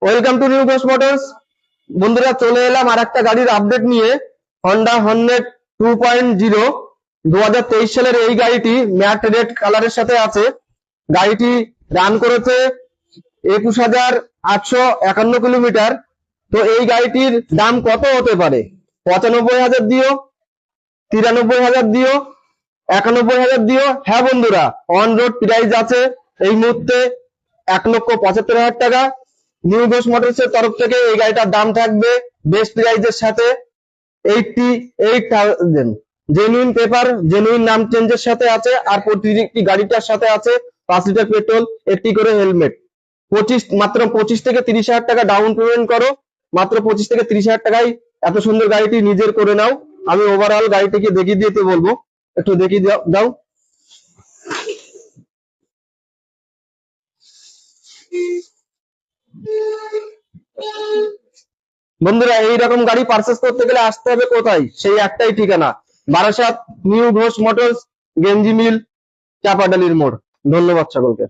Welcome to new Ghosh motors. বন্ধুরা চলে এলাম আর একটা গাড়ির আপডেট নিয়ে। হন্ডা হর্নেট 2.0 2023 সালের এই গাড়িটি ম্যাট রেড কালারের সাথে আছে। গাড়িটি রান করেছে 21,851 কিলোমিটার। তো এই গাড়িটির দাম কত হতে পারে? 95,000 দিও, 93,000 দিও, 91,000 দিও। হ্যাঁ বন্ধুরা, অন রোড প্রাইস আছে এই মুহূর্তে 1,75,000 টাকা। নিউ ঘোষ মোটরস এর তরফ থেকে এই গাড়িটার দাম থাকবে বেস্ট প্রাইজের সাথে 88,000। জেনুইন পেপার, জেনুইন নাম চেঞ্জের সাথে আছে। আর প্রতিটি গাড়িটার সাথে আছে 5 লিটার পেট্রোল, একটি করে হেলমেট। মাত্র 25 থেকে 30,000 টাকা ডাউন পেমেন্ট করো। মাত্র 25 থেকে 30,000 টাকায় এত সুন্দর গাড়িটি নিজের করে নাও। আমি ওভারঅল গাড়িটিকে দেখিয়ে দিতে বলবো, একটু দেখিয়ে দাও। বন্ধুরা এইরকম গাড়ি পারচেস করতে গেলে আসতে হবে কোথায়? সেই একটাই ঠিকানা, বারাসাত নিউ ঘোষ মোটরস, গেঞ্জি মিল, চাপাডালির মোড়। ধন্যবাদ সকলকে।